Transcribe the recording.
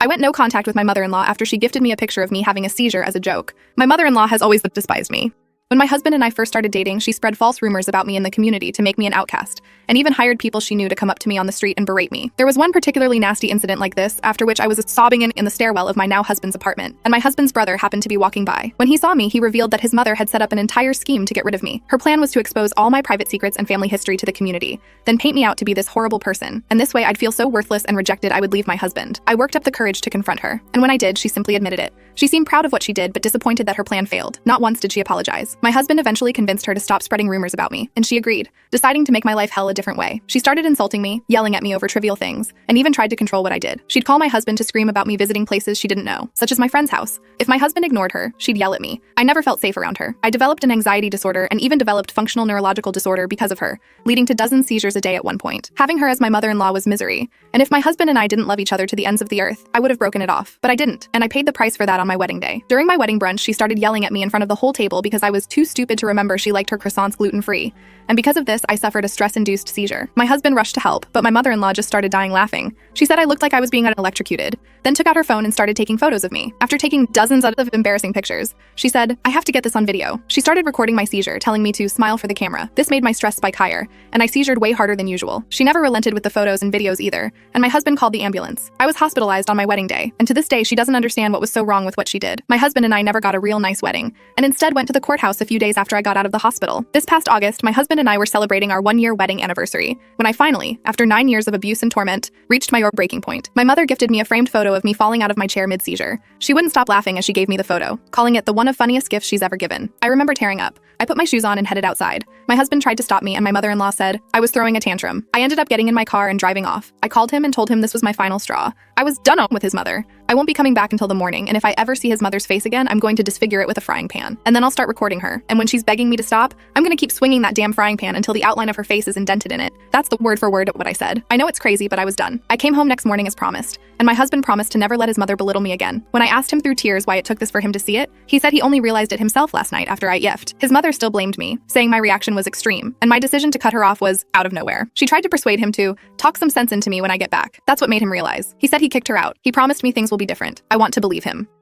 I went no contact with my mother-in-law after she gifted me a picture of me having a seizure as a joke. My mother-in-law has always despised me. When my husband and I first started dating, she spread false rumors about me in the community to make me an outcast, and even hired people she knew to come up to me on the street and berate me. There was one particularly nasty incident like this, after which I was sobbing in the stairwell of my now husband's apartment, and my husband's brother happened to be walking by. When he saw me, he revealed that his mother had set up an entire scheme to get rid of me. Her plan was to expose all my private secrets and family history to the community, then paint me out to be this horrible person, and this way I'd feel so worthless and rejected I would leave my husband. I worked up the courage to confront her, and when I did, she simply admitted it. She seemed proud of what she did, but disappointed that her plan failed. Not once did she apologize. My husband eventually convinced her to stop spreading rumors about me, and she agreed, deciding to make my life hell a different way. She started insulting me, yelling at me over trivial things, and even tried to control what I did. She'd call my husband to scream about me visiting places she didn't know, such as my friend's house. If my husband ignored her, she'd yell at me. I never felt safe around her. I developed an anxiety disorder and even developed functional neurological disorder because of her, leading to dozens seizures a day at one point. Having her as my mother-in-law was misery, and if my husband and I didn't love each other to the ends of the earth, I would have broken it off. But I didn't, and I paid the price for that on my wedding day. During my wedding brunch, she started yelling at me in front of the whole table because I was too stupid to remember she liked her croissants gluten-free. And because of this, I suffered a stress-induced seizure. My husband rushed to help, but my mother-in-law just started dying laughing. She said I looked like I was being electrocuted, then took out her phone and started taking photos of me. After taking dozens of embarrassing pictures, she said, "I have to get this on video." She started recording my seizure, telling me to smile for the camera. This made my stress spike higher, and I seizured way harder than usual. She never relented with the photos and videos either, and my husband called the ambulance. I was hospitalized on my wedding day, and to this day, she doesn't understand what was so wrong with what she did. My husband and I never got a real nice wedding, and instead went to the courthouse a few days after I got out of the hospital. This past August, my husband and I were celebrating our one-year wedding anniversary, when I finally, after 9 years of abuse and torment, reached my breaking point. My mother gifted me a framed photo of me falling out of my chair mid-seizure. She wouldn't stop laughing as she gave me the photo, calling it the one of funniest gifts she's ever given. I remember tearing up. I put my shoes on and headed outside. My husband tried to stop me, and my mother-in-law said I was throwing a tantrum. I ended up getting in my car and driving off. I called him and told him this was my final straw. I was done with his mother. I won't be coming back until the morning, and if I ever see his mother's face again, I'm going to disfigure it with a frying pan. And then I'll start recording her. And when she's begging me to stop, I'm gonna keep swinging that damn frying pan until the outline of her face is indented in it. That's the word for word what I said. I know it's crazy, but I was done. I came home next morning as promised, and my husband promised to never let his mother belittle me again. When I asked him through tears why it took this for him to see it, he said he only realized it himself last night after I yeffed. His mother still blamed me, saying my reaction was extreme, and my decision to cut her off was out of nowhere. She tried to persuade him to talk some sense into me when I get back. That's what made him realize. He said he kicked her out. He promised me things will be different. I want to believe him.